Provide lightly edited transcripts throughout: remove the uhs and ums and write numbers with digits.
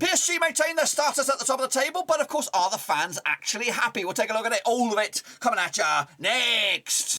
PSG maintain their status at the top of the table, but of course, are the fans actually happy? We'll take a look at it, all of it, coming at ya next.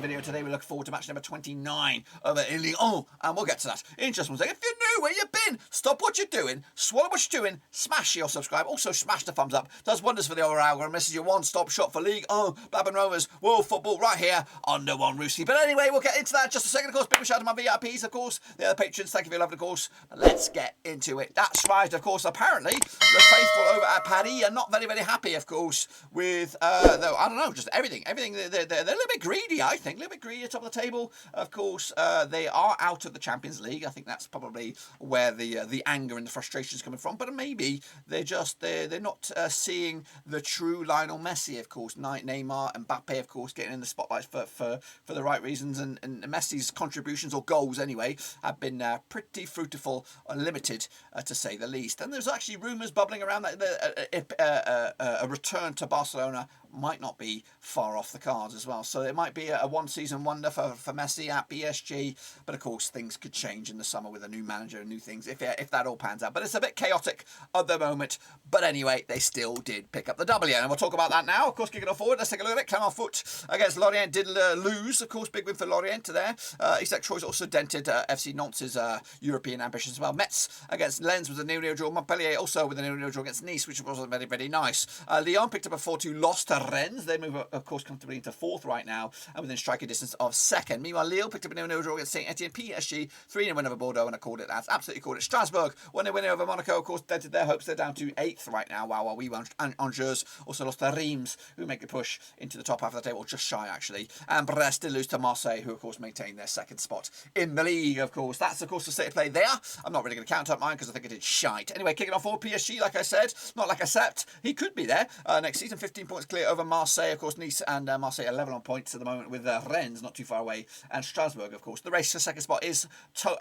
Video today. We look forward to match number 29 over in Lyon, and we'll get to that in just one second. If you're new, where you've been, stop what you're doing, swallow what you're doing, smash your subscribe, also smash the thumbs up. Does wonders for the overall algorithm. This is your one-stop shop for Ligue Blabbing Rovers, world football, right here under one roof. But anyway, we'll get into that in just a second. Of course, big shout out to my VIPs, of course, the other patrons. Thank you for your love, of course. But let's get into it. That's right, of course. Apparently, the faithful over at Paris are not very, very happy, of course, with though I don't know, just everything. They're a little bit greedy, I think, a little bit greedy at top of the table. Of course, they are out of the Champions League. I think that's probably where the anger and the frustration is coming from. But maybe they're not seeing the true Lionel Messi. Of course, Neymar and Mbappe, of course, getting in the spotlight for the right reasons. And Messi's contributions, or goals anyway, have been pretty fruitful or limited, to say the least. And there's actually rumours bubbling around that a return to Barcelona might not be far off the cards as well. So it might be a one-season wonder for Messi at PSG. But of course, things could change in the summer with a new manager and new things if that all pans out. But it's a bit chaotic at the moment. But anyway, they still did pick up the W. And we'll talk about that now. Of course, kicking off forward, let's take a look at it. Clermont foot against Lorient did lose. Of course, big win for Lorient there. ESTAC Troyes also dented FC Nantes' European ambitions as well. Metz against Lens with a 0-0 draw. Montpellier also with a 0-0 draw against Nice, which wasn't very, very nice. Lyon picked up a 4-2 loss to Rennes. They move, of course, comfortably into fourth right now and within striking distance of second. Meanwhile, Lille picked up a 0-0 draw against Saint-Étienne. PSG 3-0 win over Bordeaux, and I called it that. Absolutely called it. Strasbourg 1-0 win over Monaco. Of course, dented their hopes. They're down to 8th right now. While we won. Angers also lost to Reims, who make the push into the top half of the table, just shy actually. And Brest did lose to Marseille, who of course maintain their second spot in the league. Of course, that's of course the state of play there. I'm not really going to count up mine because I think it did shite. Anyway, kicking off forward, PSG, like I said, not like I said, he could be there next season. 15 points clear over Marseille. Of course, Nice and Marseille are level on points at the moment with Rennes not too far away, and Strasbourg, of course. The race for second spot is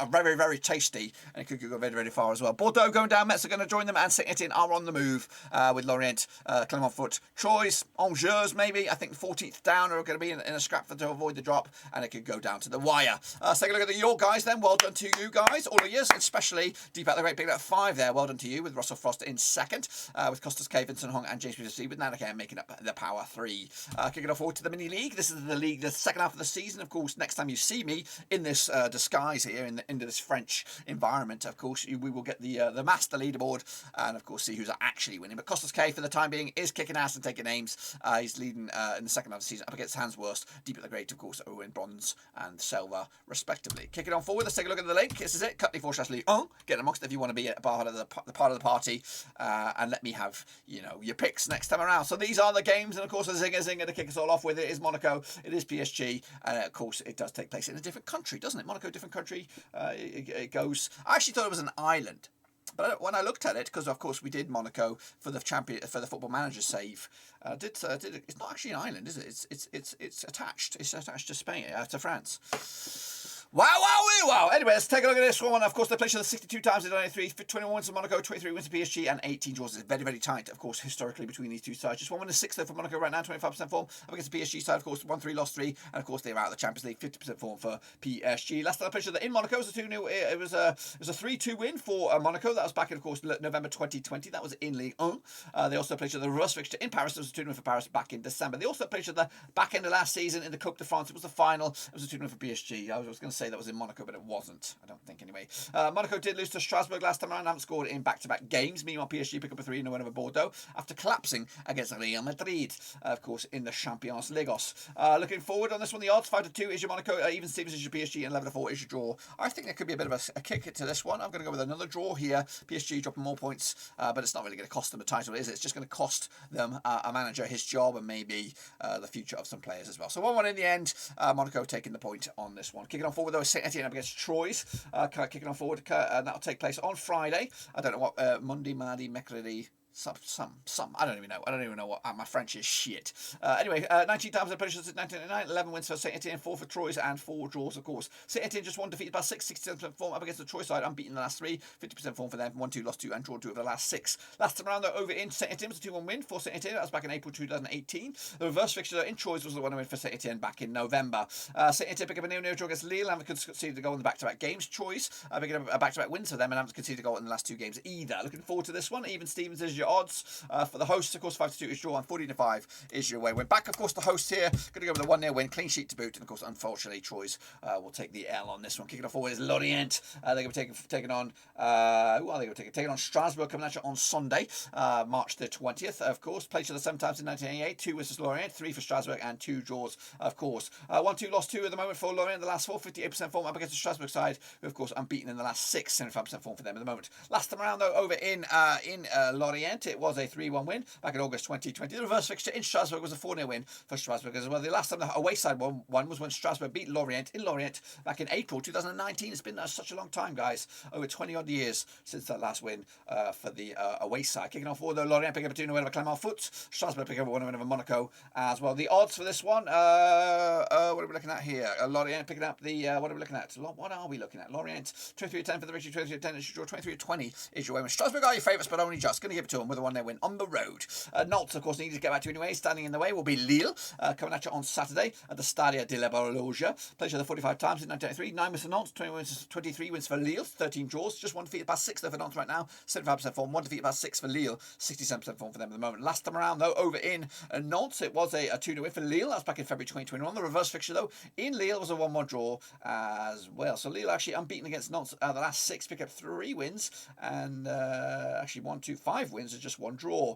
very, very tasty, and it could go very, very far as well. Bordeaux going down, Metz are going to join them, and Saint-Étienne are on the move with Lorient, Clermont foot, Troyes, Angers maybe, I think 14th down are going to be in a scrap to avoid the drop, and it could go down to the wire. Let's take a look at your guys then. Well done to you guys, all of you, especially deep out the great big 5 there. Well done to you with Russell Frost in second, with Costas K, Vincent Hong, and James Peter with Nanakan making up the power 3. Kicking off forward to the mini league. This is the league, the second half of the season. Of course, next time you see me in this disguise here, into this French environment, of course, we will get the master leaderboard and of course see who's actually winning. But Costas K, for the time being, is kicking ass and taking names. He's leading in the second half of the season up against Hans Wurst, deep at the great, of course, Owen Bronze and Silver, respectively. Kicking on forward, let's take a look at the link. This is it. Cutney for Ligue 1. Get amongst it if you want to be a part of the party, and let me have your picks next time around. So these are the games, and of course, a zinger to kick us all off with. It is Monaco, it is PSG, and of course, it does take place in a different country, doesn't it? Monaco, different country. It goes. I actually thought it was an island. But when I looked at it, because of course we did Monaco for the Football Manager save, it's not actually an island, is it? It's attached. It's attached to Spain, to France. Wow. Anyway, let's take a look at this one. Of course, they played each other 62 times in 93, 21 wins for Monaco, 23 wins for PSG, and 18 draws. It's very, very tight, of course, historically between these two sides. Just 1 win and 6 though for Monaco right now, 25% form. Up against the PSG side, of course, 1-3, lost 3, and of course they're out of the Champions League, 50% form for PSG. Last time I played each other in Monaco, it was a 2-0. It was a 3-2 win for Monaco. That was back in, of course, November 2020. That was in Ligue 1. They also played each other the reverse fixture in Paris. It was a 2-0 for Paris back in December. They also played each other back in the last season in the Coupe de France. It was the final. It was a 2-0 for PSG. I was going to say that was in Monaco, but it wasn't, I don't think, anyway. Monaco did lose to Strasbourg last time around, haven't scored in back-to-back games. Meanwhile, PSG pick up a 3-0 win over Bordeaux after collapsing against Real Madrid, of course, in the Champions League. Looking forward on this one, the odds 5-2 is your Monaco, even Stevens is your PSG, and 11-4 is your draw. I think there could be a bit of a kick to this one. I'm going to go with another draw here. PSG dropping more points, but it's not really going to cost them a title, is it? It's just going to cost them a manager, his job, and maybe the future of some players as well. So 1-1 in the end. Monaco taking the point on this one. Kicking on forward, though, is Saint-Étienne up against Troyes. Kicking on forward, and that'll take place on Friday. I don't know what, Monday, Mardi, Mercredi, Some. I don't even know what my French is shit. Anyway, 19 times the British since 1999, 11 wins for Saint-Étienne, 4 for Troyes, and 4 draws, of course. Saint-Étienne just won, defeated by 6, 67% form up against the Troyes side, unbeaten in the last 3, 50% form for them, 1-2, lost 2, and drawn 2 of the last 6. Last time around, though, over in Saint-Étienne was a 2-1 win for Saint-Étienne. That was back in April 2018. The reverse fixture in Troyes was the 1-win for Saint-Étienne back in November. Saint-Étienne pick up a 0-0 draw against Lille, and conceded a goal in the back-to-back games. Troyes picking up a back-to-back wins for them, and haven't conceded a goal in the last 2 games either. Looking forward to this one. Even Stevens is your odds for the hosts. Of course, 5-2 is draw, and 14-5 is your away win. Back, of course, the hosts here. Going to go with a 1-0 win, clean sheet to boot, and of course, unfortunately, Troyes will take the L on this one. Kicking off forward is Lorient. They're going to be taking on. Who are they going to take? Taking on Strasbourg, coming at you on Sunday, March the 20th. Of course, played each other 7 times in 1988. 2 wins for Lorient, 3 for Strasbourg, and 2 draws. Of course, 1-2 lost 2 at the moment for Lorient. The last 4, 58% form up against the Strasbourg side, who of course unbeaten in the last 6, 75% form for them at the moment. Last time around though, over in Lorient, it was a 3-1 win back in August 2020. The reverse fixture in Strasbourg was a 4-0 win for Strasbourg as well. The last time the away side won was when Strasbourg beat Lorient in Lorient back in April 2019. It's been such a long time, guys. Over 20 odd years since that last win for the away side. Kicking off, although Lorient picking up a 2-0 win over Clermont foot. Strasbourg picking up a 1-0 win over Monaco as well. The odds for this one, what are we looking at here? Lorient picking up the, what are we looking at? What are we looking at? Lorient, 23-10 for the Richie, 23-10 is your draw, 23-20 is your way win. Strasbourg are your favourites, but only just. Going to give it to them with a 1-0 win on the road. Nantes, of course, needed to get back to anyway. Standing in the way will be Lille, coming at you on Saturday at the Stade de la Bordeaux. Played each other 45 times in 1993. 9 wins for Nantes, 23 wins for Lille, 13 draws. Just 1 defeated by 6 though for Nantes right now. 75% form, 1 defeated by 6 for Lille, 67% form for them at the moment. Last time around, though, over in Nantes, it was a 2-0 win for Lille. That was back in February 2021. The reverse fixture, though, in Lille was a 1-1 draw as well. So Lille actually unbeaten against Nantes the last 6, pick up 3 wins, and actually 5 wins and just 1 draw.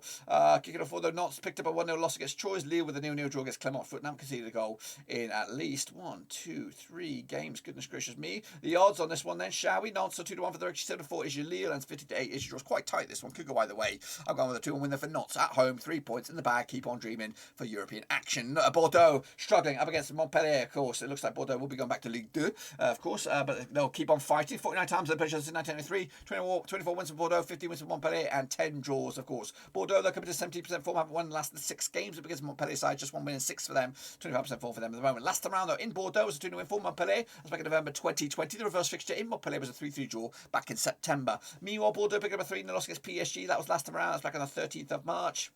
Kicking off, although Nantes picked up a 1-0 loss against Troyes. Lille with a 0-0 draw against Clermont foot, and haven't conceded a goal in at least 3 games. Goodness gracious me. The odds on this one then, shall we? Nantes are 2-1 for the Richie, 7-4 is your Lille, and 50-8 is your draw. It's quite tight, this one. Could go either way. I've gone with a 2-1 win there for Nantes at home. 3 points in the bag. Keep on dreaming for European action. Bordeaux struggling up against Montpellier, of course. It looks like Bordeaux will be going back to Ligue 2, of course, but they'll keep on fighting. 49 times the British in 1993. 24 wins for Bordeaux, 15 wins for Montpellier, and 10 draws, of course. Bordeaux, they're coming to 70% form, haven't won the last 6 games against Montpellier side. Just 1 win and 6 for them. 25% form for them at the moment. Last time around, though, in Bordeaux was a 2-0 win for Montpellier. That was back in November 2020. The reverse fixture in Montpellier was a 3-3 draw back in September. Meanwhile, Bordeaux picked up a 3-0 loss against PSG. That was last time around. That was back on the 13th of March.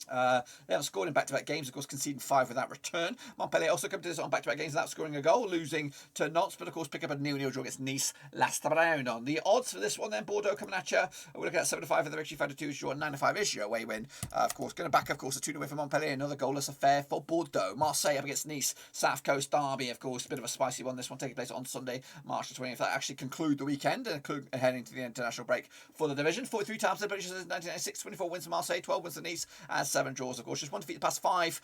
They haven't scored in back-to-back games, of course, conceding 5 without return. Montpellier also come to this on back-to-back games without scoring a goal, losing to Nantes, but of course pick up a 0-0 draw against Nice last time around. On the odds for this one then, Bordeaux coming at you. We're looking at 7-5 for the Richie, 5-2 is draw, and 9-5 is your away win. Of course, going to back, of course, a 2-0 win for Montpellier, another goalless affair for Bordeaux. Marseille up against Nice, South Coast derby, of course, a bit of a spicy one. This one taking place on Sunday, March the 20th. That actually conclude the weekend and heading to the international break for the division. 43 times the British since 1996, 24 wins for Marseille, 12 wins for Nice, and 7 draws, of course. Just 1 defeated past 5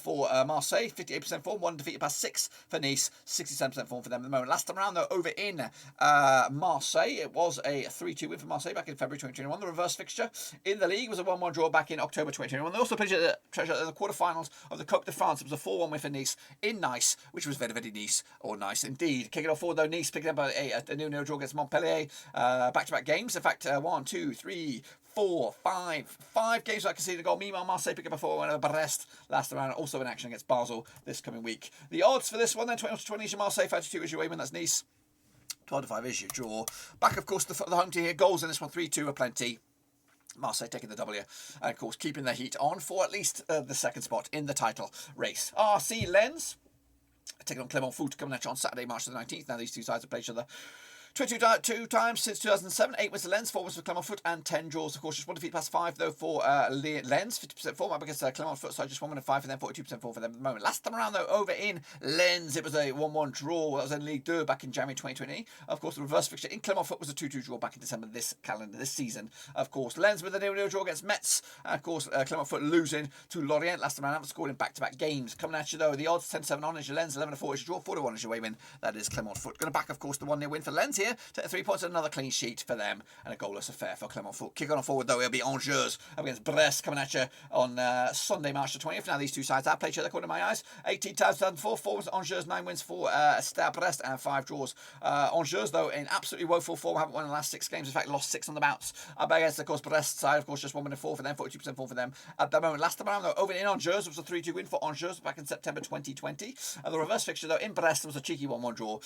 for Marseille, 58% form, 1 defeated past 6 for Nice, 67% form for them at the moment. Last time around, though, over in Marseille, it was a 3-2 win for Marseille back in February 2021. The reverse fixture in the league was a 1-1 draw back in October 2021. They also played at the quarterfinals of the Coupe de France. It was a 4-1 win for Nice in Nice, which was very, very Nice, or nice indeed. Kicking off forward, though, Nice picking up a 0-0 draw against Montpellier. Back-to-back games. In fact, 1, 2, 3, 4, 5 games without conceding a goal. Meanwhile, Marseille pick up a 4-1 over Brest last round, also in action against Basel this coming week. The odds for this one then, 20-20 is your Marseille, 5-2 is your away win, that's Nice. 12-5 is your draw. Back, of course, the home team here. Goals in this one, 3-2 are plenty. Marseille taking the W, and of course keeping the heat on for at least the second spot in the title race. RC Lens taking on Clermont foot, coming at you on Saturday, March the 19th. Now these two sides have played each other 22 times since 2007, 8 wins for Lens, 4 wins for Clermont foot, and 10 draws. Of course, just 1 defeat past 5 though for Lens, 50% form up against Clermont foot, so just 1 win and 5 for them, 42% form for them at the moment. Last time around though, over in Lens, it was a 1-1 draw. That was in Ligue 2 back in January 2020. Of course, the reverse fixture in Clermont foot was a 2-2 draw back in December this season. Of course, Lens with a 0-0 draw against Metz, and of course Clermont foot losing to Lorient last time around. Haven't scored in back-to-back games. Coming at you though, the odds 10-7 on is your Lens, 11-4 is your draw, 4-1 is your away win. That is Clermont foot. Going to back, of course, the 1-0 win for Lens here. here. Take 3 points and another clean sheet for them, and a goalless affair for Clermont. Kick on forward, though, it'll be Angers against Brest coming at you on Sunday, March the 20th. Now, these two sides have played each other, according to my eyes. 18 times 2004, 4 wins Angers, 9 wins for Stade Brest, and 5 draws. Angers, though, in absolutely woeful form, haven't won in the last 6 games. In fact, lost 6 on the bounce. Against, of course, Brest side, of course, just 1 win and 4 for them, 42% form for them at the moment. Last time around, though, over in Angers, it was a 3-2 win for Angers back in September 2020. The reverse fixture, though, in Brest was a cheeky 1-1 draw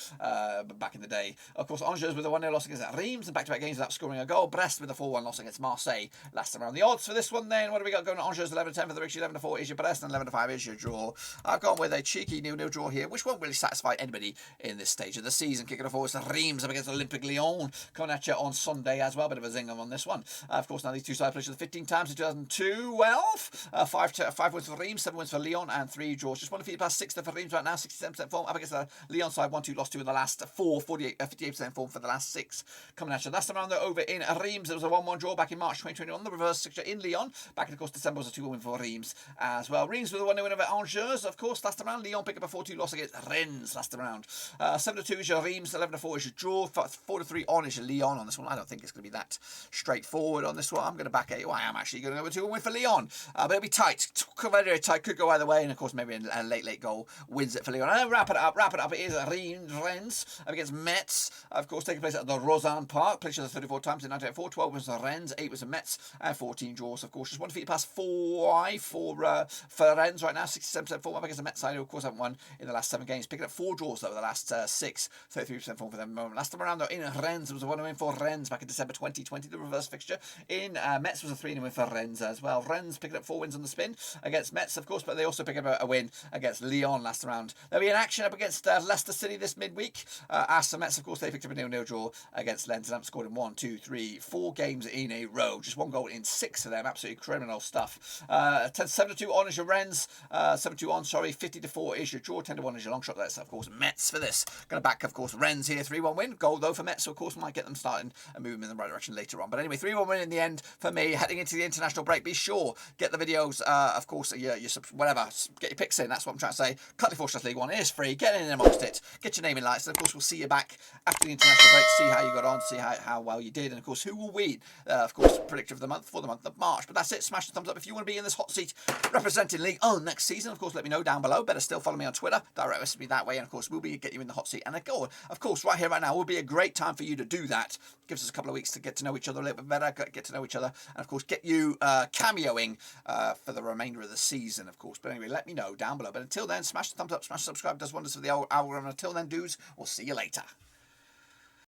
back in the day. Of course, Angers with a 1-0 loss against Reims and back-to-back games without scoring a goal. Brest with a 4-1 loss against Marseille last time around. The odds for this one, then, what do we got going on? Angers 11-10 for the Ricci, 11-4 is your Brest, and 11-5 is your draw. I've gone with a cheeky 0-0 draw here, which won't really satisfy anybody in this stage of the season. Kicking off forward, Reims up against Olympique Lyon, coming at you on Sunday as well. Bit of a zinger on this one. Of course, now these two sides played 15 times in 2012. 5 wins for Reims, 7 wins for Lyon, and 3 draws. Just one defeat past 6 for Reims right now, 67% form. Up against the Lyon side, 1-2 lost 2 in the last 4, 58% form for the last 6 coming at you. Last time around, though, over in Reims, it was a 1-1 draw back in March 2021. The reverse fixture in Lyon. Back in, of course, December was a 2-1 win for Reims as well. Reims with a 1-0 win over Angers, of course, last time around. Lyon pick up a 4-2 loss against Rennes last time around. 7-2 is your Reims, 11-4 is your draw, 4-3 on is your Lyon on this one. I don't think it's going to be that straightforward on this one. I'm going to back it. Well, I am actually going to go with 2-1 win for Lyon. But it'll be tight. Very tight. Could go either way. And, of course, maybe a late goal wins it for Lyon. And wrap it up. It is Rennes against Metz. Of course, taking place at the Rozan Park. Played 34 times in 1984. 12 was the Rennes, 8 was the Metz, and 14 draws. Of course, just 1 defeat past 4 for Rennes right now. 67% form up against the Metz side, who, of course, haven't won in the last 7 games. Picking up 4 draws, though, the last 6. 33% form for them at the moment. Last time around, though, in Rennes, it was a 1-0 win for Rennes back in December 2020. The reverse fixture in Metz was a 3-0 win for Rennes as well. Rennes picking up 4 wins on the spin against Metz, of course, but they also pick up a win against Lyon last round. There'll be an action up against Leicester City this midweek. As for Metz, of course, they picked up a 0-0 draw against Lens and haven't scored in 4 games in a row. Just 1 goal in 6 of them. Absolutely criminal stuff. 7-2 on is your Rennes. 7-2 on, sorry. 50-4 is your draw. 10-1 is your long shot. That's, of course, Metz for this. Going to back, of course, Rennes here. 3-1 win. Goal, though, for Metz. So, of course, might get them starting and moving in the right direction later on. But anyway, 3-1 win in the end for me. Heading into the international break. Be sure, get the videos, of course, your whatever. Get your picks in. That's what I'm trying to say. Cut the 4 League One. It is free. Get in amongst it. Get your name in lights. And, of course, we'll see you back after the international break. See how you got on. See how well you did. And, of course, who will win? Of course, predictor of the month for the month of March. But that's it. Smash the thumbs up if you want to be in this hot seat representing Ligue 1 next season. Of course, let me know down below. Better still follow me on Twitter. Direct message me that way. And, of course, we'll get you in the hot seat. And, of course, right here, right now, will be a great time for you to do that. Gives us a couple of weeks to get to know each other a little bit better. Get to know each other. And, of course, get you cameoing for the remainder of the season, of course. But anyway, let me know down below. But until then, smash the thumbs up. Smash the subscribe. It does wonders for the algorithm. Until then, dudes, we'll see you later.